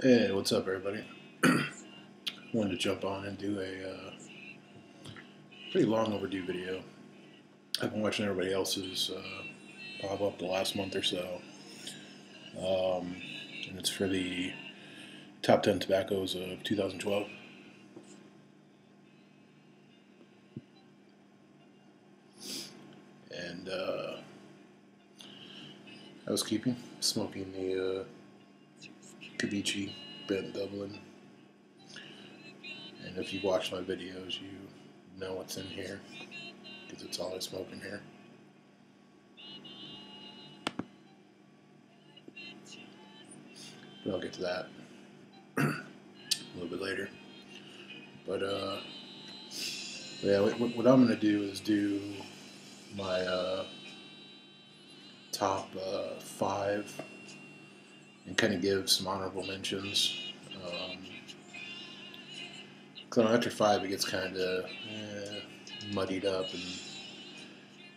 Hey, what's up, everybody? Wanted to jump on and do a pretty long overdue video. I've been watching everybody else's pop up the last month or so, and it's for the top 10 tobaccos of 2012. And I was smoking the Kavichi Bent Dublin. And if you watch my videos, you know what's in here, because it's all I smoke in here. But I'll get to that a little bit later. But yeah, what I'm going to do is do my top 5 and kind of give some honorable mentions. Because after 5 it gets kind of muddied up and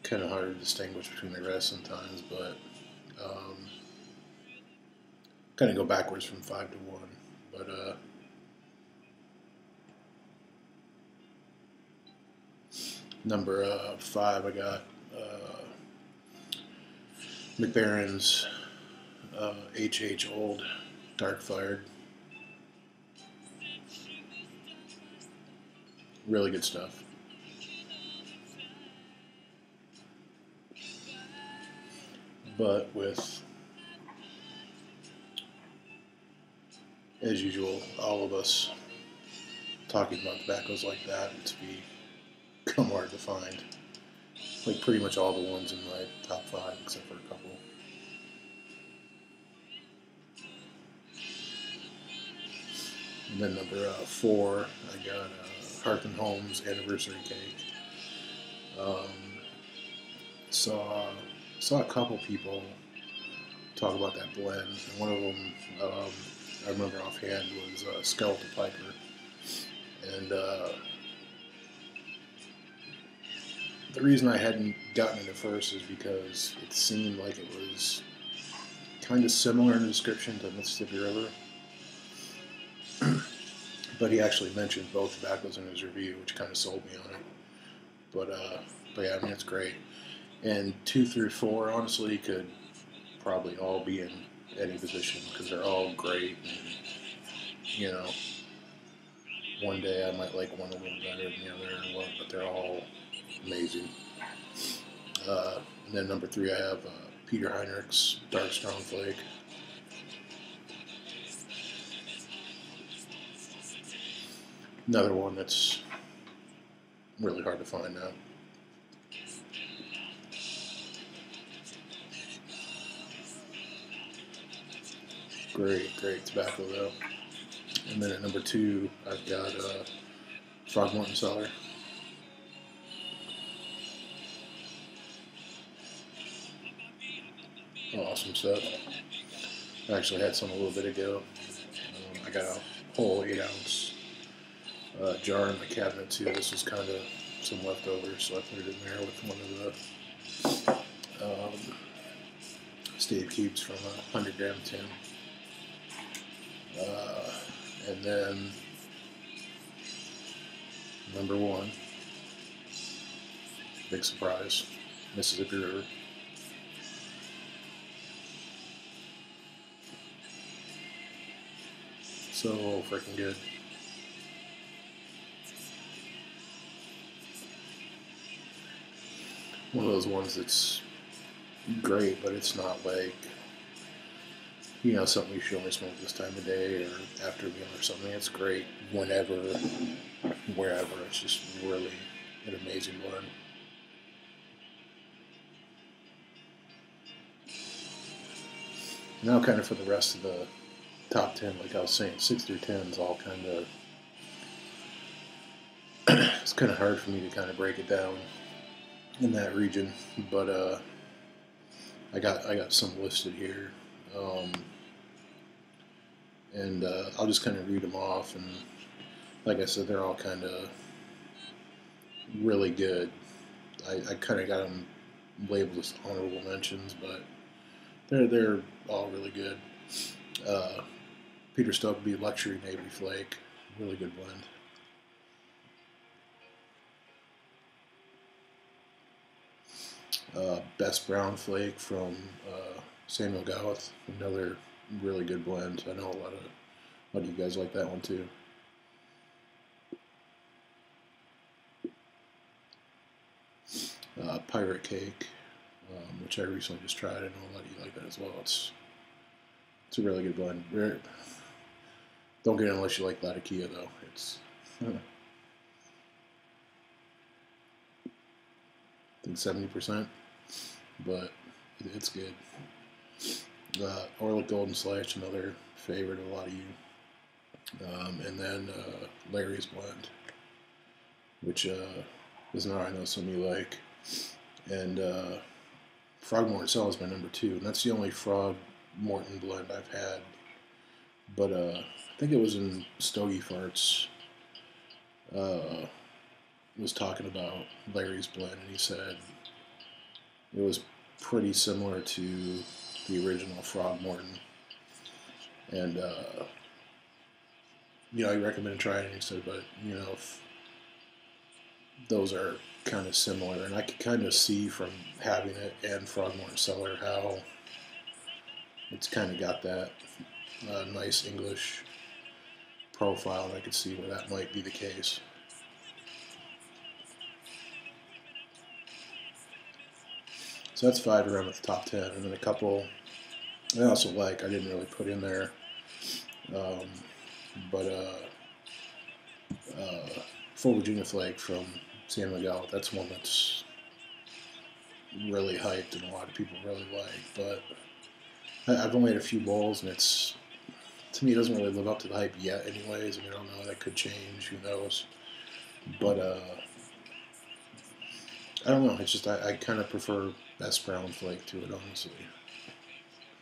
kind of hard to distinguish between the rest sometimes, but kind of go backwards from 5 to 1. But number 5, I got McBaron's H&H Old Dark Fired. Really good stuff. But with, as usual, all of us talking about tobaccos like that, it's become hard to find. Like pretty much all the ones in my top 5, except for a couple. And then number 4, I got H&H Anniversary Kake. Saw a couple people talk about that blend, and one of them I remember offhand was Skeleton Piper, and the reason I hadn't gotten it at first is because it seemed like it was kind of similar in description to Mississippi River. But he actually mentioned both tobaccos in his review, which kind of sold me on it. But yeah, I mean, it's great. And 2 through 4, honestly, could probably all be in any position because they're all great. And, one day I might like one a little better than the other, but they're all amazing. And then number 3, I have Peter Heinrichs Dark Strong Flake. Another one that's really hard to find now. Great tobacco though. And then at number 2, I've got Morton Cellar. Awesome stuff. I actually had some a little bit ago. I got a whole 8-ounce jar in my cabinet too. This was kind of some leftovers, so I put it in there with one of the Stave cubes from a 100-gram tin. And then number 1, big surprise, Mississippi River. So freaking good. One of those ones that's great, but it's not like, something you should only smoke this time of day or after a meal or something. It's great whenever, wherever. It's just really an amazing blend. Now kind of for the rest of the top 10, like I was saying, 6 through 10 is all kind of, it's kind of hard for me to kind of break it down in that region, but I got some listed here, and I'll just kind of read them off, and like I said, they're all kind of really good. I kind of got them labeled as honorable mentions, but they're all really good. Peter Stokeby Luxury Navy Flake. Really good blend. Best Brown Flake from Samuel Gawith. Another really good blend. I know a lot of you guys like that one too. Pirate Cake, which I recently just tried. I know a lot of you like that as well. It's a really good blend. Don't get it unless you like Latakia though. It's I think 70%, but it's good. Orlik Golden Slash, another favorite of a lot of you. And then Larry's Blend, which is another I know some of you like. And Frog Morton Cellar is my number 2, and that's the only Frog Morton blend I've had. But I think it was in Stogie Farts was talking about Larry's blend, and he said it was pretty similar to the original Frog Morton. And you know, I recommend trying it. He said, but you know, if those are kind of similar, and I could kind of see from having it and Frog Morton Cellar how it's kind of got that nice English profile, and I could see where that might be the case. So that's 5 around the top 10, and then a couple I also like, I didn't really put in there, but Full Virginia Flake from San Miguel, that's one that's really hyped and a lot of people really like, but I've only had a few bowls, and it's, to me, it doesn't really live up to the hype yet anyways. I mean, I don't know, that could change, who knows, but I don't know, it's just, I kind of prefer Best Brown Flake to it, honestly.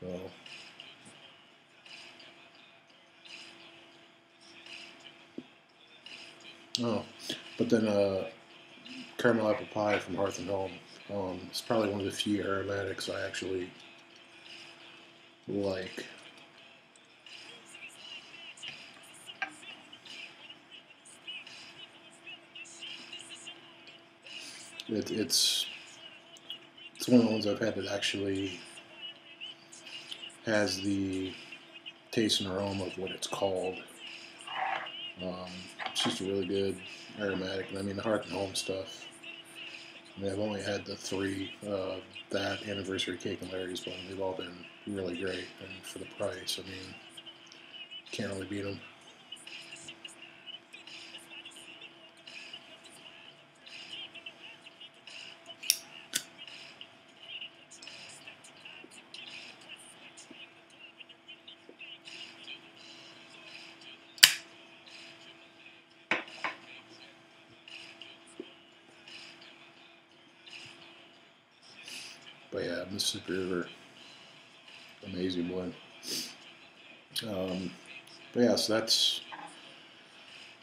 So oh, but then Caramel Apple Pie from Hearth and Home. It's probably one of the few aromatics I actually like. It's one of the ones I've had that actually has the taste and aroma of what it's called. It's just a really good aromatic, and I mean the Hearth and Home stuff. I mean, I've only had the 3, that Anniversary Cake and Larry's one. They've all been really great, and for the price, I mean, can't really beat them. But yeah, Mississippi River, amazing blend. But yeah, so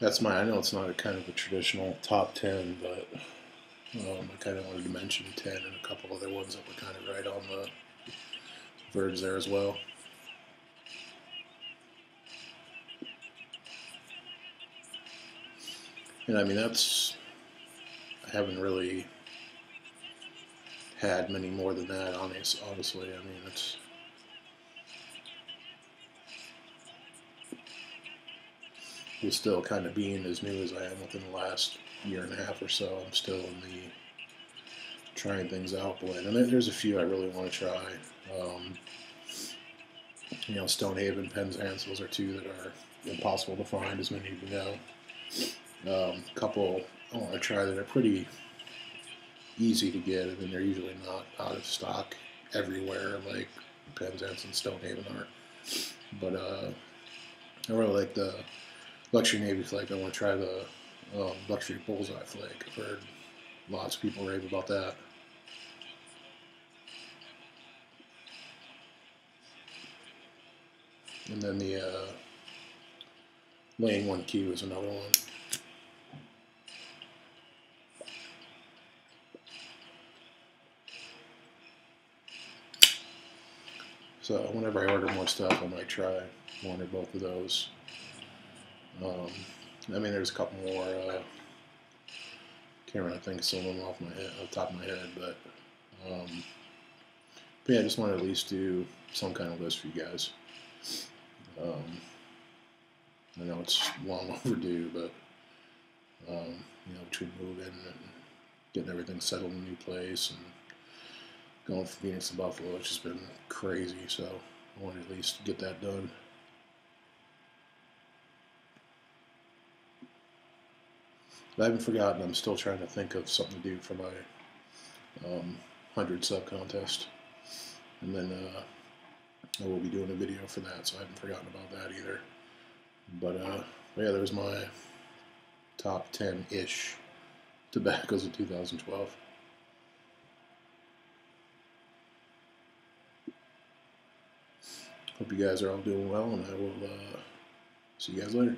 that's mine. I know it's not a kind of a traditional top 10, but I kind of wanted to mention 10 and a couple other ones that were kind of right on the verge there as well. And I mean, I haven't really had many more than that, honestly. I mean, it's still kind of being as new as I am within the last year and a half or so. I'm still in the trying things out blend, and there's a few I really want to try. You know, Stonehaven, Penzance, those are 2 that are impossible to find, as many of you know. A couple I want to try that are pretty easy to get, and they're usually not out of stock everywhere like Penzance and Stonehaven are. But I really like the Luxury Navy Flake. I want to try the Luxury Bullseye Flake. I've heard lots of people rave about that. And then the Lane 1Q is another one. So whenever I order more stuff, I might try one or both of those. I mean, there's a couple more. Can't really think of some of them off the top of my head, but yeah, I just want to at least do some kind of list for you guys. I know it's long overdue, but you know, between moving and getting everything settled in a new place and going from Phoenix to Buffalo, it's just been crazy. So I want to at least get that done. But I haven't forgotten. I'm still trying to think of something to do for my 100 sub contest, and then I will be doing a video for that. So I haven't forgotten about that either. But yeah, there's my top 10-ish tobaccos of 2012. Hope you guys are all doing well, and I will see you guys later.